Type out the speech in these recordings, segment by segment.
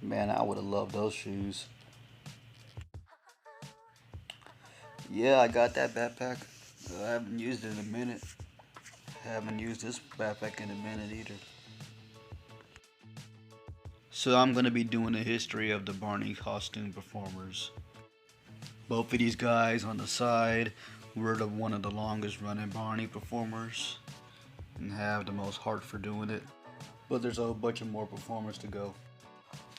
Man, I would have loved those shoes. Yeah, I got that backpack. I haven't used it in a minute. Haven't used this backpack in a minute either. So I'm gonna be doing a history of the Barney costume performers. Both of these guys on the side were one of the longest running Barney performers and have the most heart for doing it. But there's a whole bunch of more performers to go.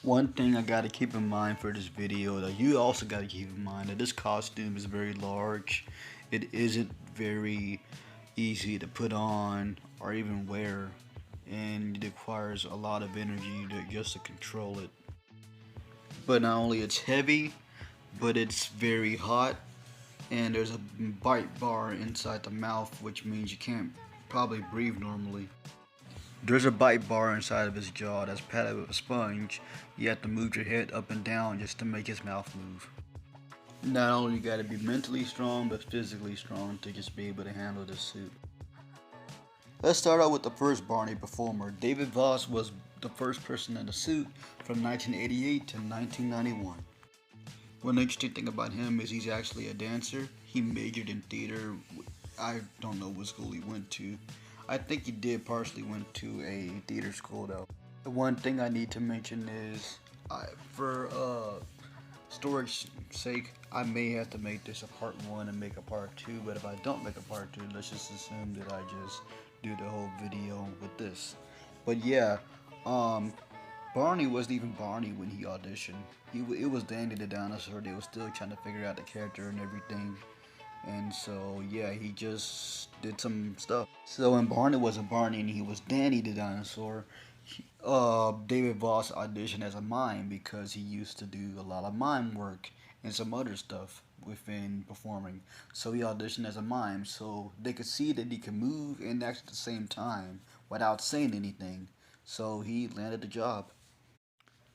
One thing I gotta keep in mind for this video, that you also gotta keep in mind, that this costume is very large. It isn't very easy to put on or even wear, and it requires a lot of energy just to control it. But not only it's heavy, but it's very hot, and there's a bite bar inside the mouth, which means you can't probably breathe normally. There's a bite bar inside of his jaw that's padded with a sponge. You have to move your head up and down just to make his mouth move. Not only you gotta be mentally strong, but physically strong to just be able to handle this suit. Let's start out with the first Barney performer. David Voss was the first person in the suit from 1988 to 1991. One interesting thing about him is he's actually a dancer. He majored in theater. I don't know what school he went to. I think he did partially went to a theater school though. The one thing I need to mention is, for storage sake, I may have to make this a part 1 and make a part 2, but if I don't make a part 2, let's just assume that I just do the whole video with this. But yeah, Barney wasn't even Barney when he auditioned. It was Danny the Dinosaur. They were still trying to figure out the character and everything. And so, yeah, he just did some stuff. So when Barney wasn't Barney and he was Danny the Dinosaur, David Voss auditioned as a mime because he used to do a lot of mime work and some other stuff within performing. So he auditioned as a mime so they could see that he could move and act at the same time without saying anything. So he landed the job.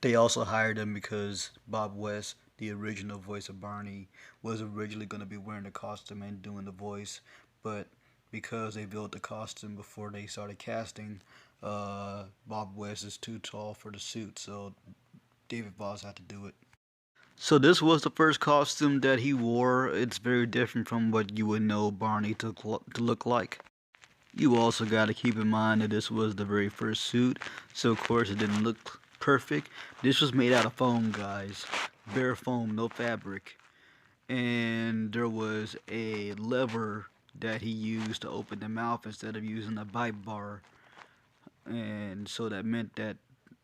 They also hired him because Bob West, the original voice of Barney, was originally going to be wearing the costume and doing the voice, but because they built the costume before they started casting, Bob West is too tall for the suit, so David Voss had to do it. So this was the first costume that he wore. It's very different from what you would know Barney to look like. You also got to keep in mind that this was the very first suit, so of course it didn't look perfect. This was made out of foam, guys. Bare foam, no fabric. And there was a lever that he used to open the mouth instead of using a bite bar. And so that meant that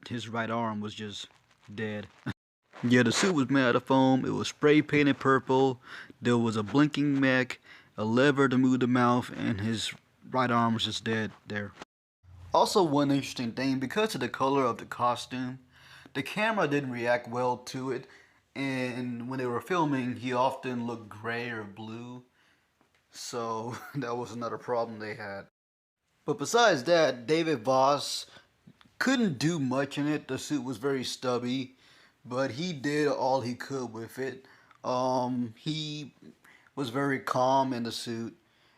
his right arm was just dead. Yeah, the suit was made out of foam. It was spray painted purple. There was a blinking mech, a lever to move the mouth, and his right arm was just dead there. Also, one interesting thing, because of the color of the costume, the camera didn't react well to it, and when they were filming, he often looked gray or blue, so that was another problem they had. But besides that, David Voss couldn't do much in it. The suit was very stubby, but he did all he could with it. He was very calm in the suit,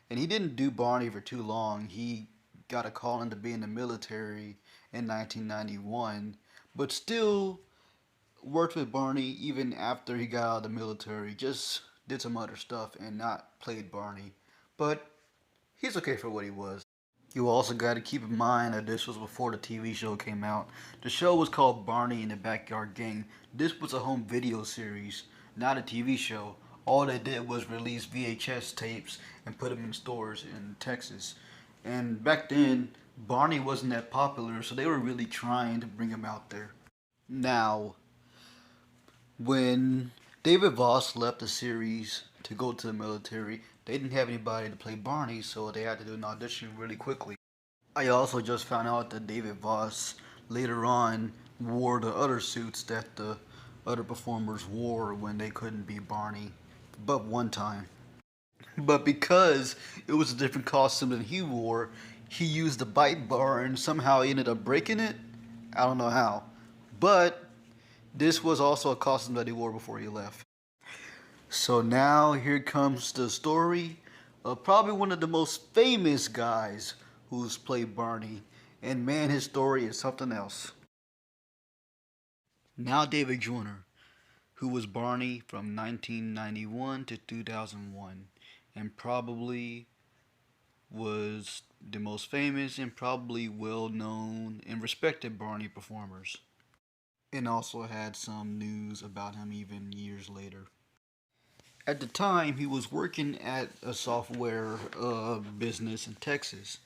and he didn't do Barney for too long. He got a call in to be in the military in 1991, but still worked with Barney even after he got out of the military. Just did some other stuff and not played Barney. But he's okay for what he was. You also got to keep in mind that this was before the TV show came out. The show was called Barney and the Backyard Gang. This was a home video series, not a TV show. All they did was release VHS tapes and put them in stores in Texas. And back then, Barney wasn't that popular, so they were really trying to bring him out there. Now, when David Voss left the series to go to the military, they didn't have anybody to play Barney, so they had to do an audition really quickly. I also just found out that David Voss later on wore the other suits that the other performers wore when they couldn't be Barney, but one time. But because it was a different costume than he wore, he used the bite bar and somehow he ended up breaking it. I don't know how. But this was also a costume that he wore before he left. So now here comes the story of probably one of the most famous guys who's played Barney. And man, his story is something else. Now David Joyner, who was Barney from 1991 to 2001, and probably was the most famous and probably well known and respected Barney performers. And also had some news about him even years later. At the time, he was working at a software business in Texas,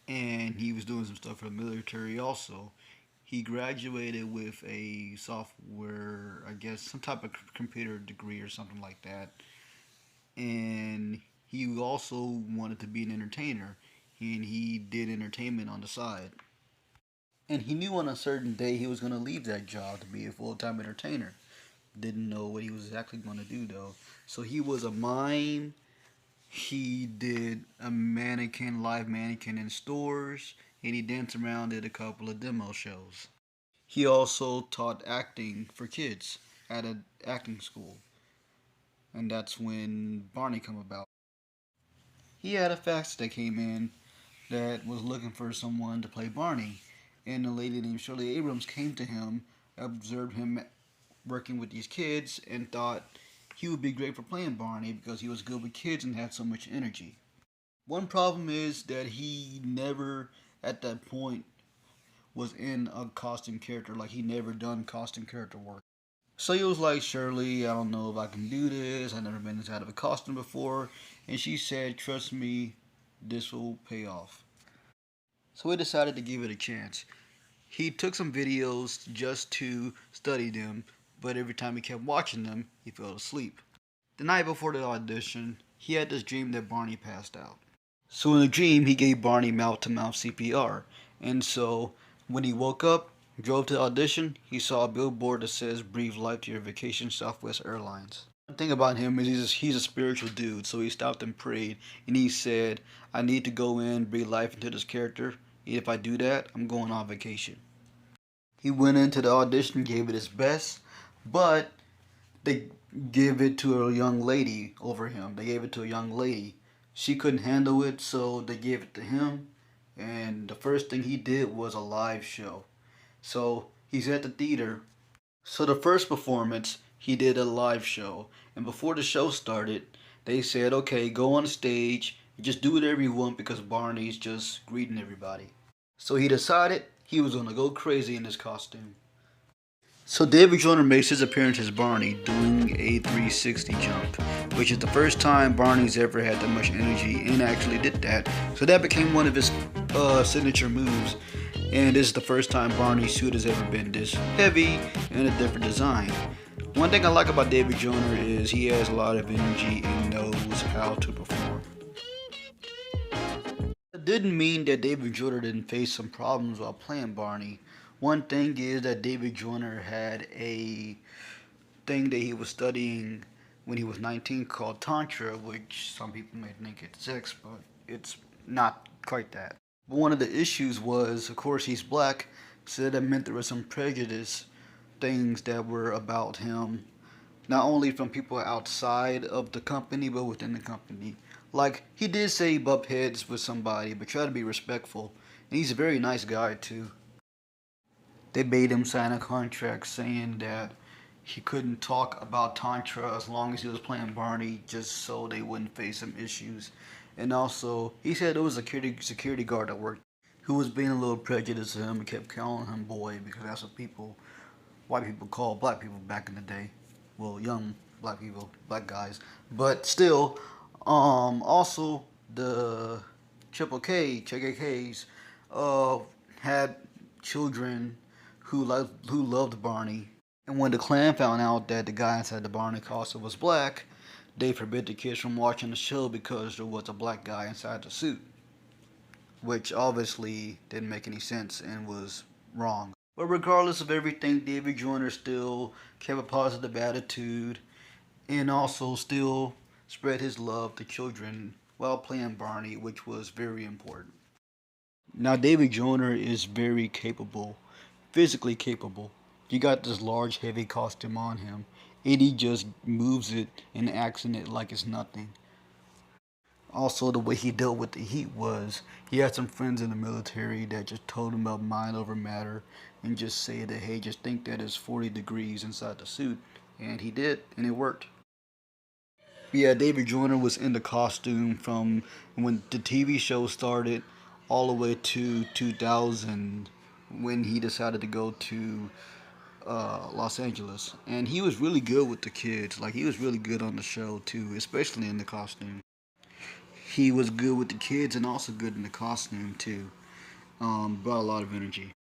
and he was doing some stuff for the military also. He graduated with a software, I guess, some type of computer degree or something like that. And he also wanted to be an entertainer, and he did entertainment on the side. And he knew on a certain day he was going to leave that job to be a full time entertainer. Didn't know what he was exactly going to do though. So he was a mime. He did a mannequin, live mannequin in stores, and he danced around at a couple of demo shows. He also taught acting for kids at an acting school, and that's when Barney come about. He had a fax that came in that was looking for someone to play Barney, and a lady named Shirley Abrams came to him, observed him working with these kids, and thought he would be great for playing Barney because he was good with kids and had so much energy. One problem is that he never, at that point, was in a costume character. Like, he never done costume character work. So he was like, Shirley, I don't know if I can do this. I've never been inside of a costume before. And she said, trust me, this will pay off. So he decided to give it a chance. He took some videos just to study them, but every time he kept watching them, he fell asleep. The night before the audition, he had this dream that Barney passed out. So in the dream, he gave Barney mouth-to-mouth CPR. And so when he woke up, drove to the audition, he saw a billboard that says "Breathe life to your vacation, Southwest Airlines." One thing about him is he's a spiritual dude, so he stopped and prayed, and he said, I need to go in, breathe life into this character. If I do that, I'm going on vacation. He went into the audition, gave it his best, but they gave it to a young lady over him. They gave it to a young lady. She couldn't handle it, so they gave it to him. And the first thing he did was a live show. So he's at the theater. So the first performance, he did a live show. And before the show started, they said, okay, go on stage. Just do whatever you want because Barney's just greeting everybody. So he decided he was going to go crazy in his costume. So David Joyner makes his appearance as Barney doing a 360 jump, which is the first time Barney's ever had that much energy and actually did that. So that became one of his signature moves. And this is the first time Barney's suit has ever been this heavy and a different design. One thing I like about David Joyner is he has a lot of energy and knows how to perform. It didn't mean that David Joyner didn't face some problems while playing Barney. One thing is that David Joyner had a thing that he was studying when he was 19 called Tantra, which some people may think it's sex, but it's not quite that. But one of the issues was, of course, he's black, so that meant there was some prejudice things that were about him, not only from people outside of the company, but within the company. Like, he did say he bumped heads with somebody, but try to be respectful. And he's a very nice guy, too. They made him sign a contract saying that he couldn't talk about Tantra as long as he was playing Barney, just so they wouldn't face some issues. And also, he said there was a security guard at work who was being a little prejudiced to him and kept calling him boy because that's what white people called black people back in the day. Well, young black people, black guys. But still, also the Triple K, KKKs, had children who loved Barney. And when the Klan found out that the guy inside the Barney costume was black, they forbid the kids from watching the show because there was a black guy inside the suit, which obviously didn't make any sense and was wrong. But regardless of everything, David Joyner still kept a positive attitude and also still spread his love to children while playing Barney, which was very important. Now, David Joyner is very capable, physically capable. You got this large, heavy costume on him, and he just moves it and acts in it like it's nothing. Also, the way he dealt with the heat was he had some friends in the military that just told him about mind over matter. and just say that, hey, just think that it's 40 degrees inside the suit. And he did, and it worked. Yeah, David Joyner was in the costume from when the TV show started all the way to 2000 when he decided to go to Los Angeles. And he was really good with the kids. Like, he was really good on the show, too, especially in the costume. He was good with the kids and also good in the costume, too. Brought a lot of energy.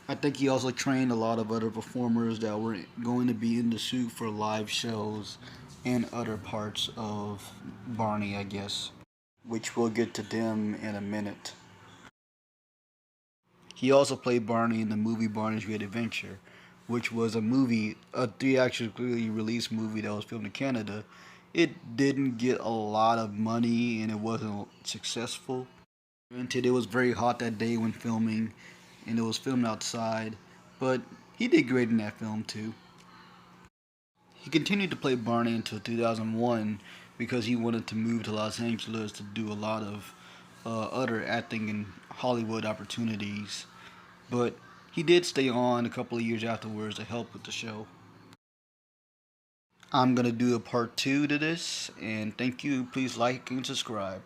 I think he also trained a lot of other performers that were going to be in the suit for live shows and other parts of Barney, I guess, which we'll get to them in a minute. He also played Barney in the movie Barney's Great Adventure, which was a theatrically released movie that was filmed in Canada. It didn't get a lot of money and it wasn't successful. Granted, it was very hot that day when filming, and it was filmed outside, but he did great in that film too. He continued to play Barney until 2001 because he wanted to move to Los Angeles to do a lot of other acting and Hollywood opportunities. But he did stay on a couple of years afterwards to help with the show. I'm going to do a part 2 to this, and thank you. Please like and subscribe.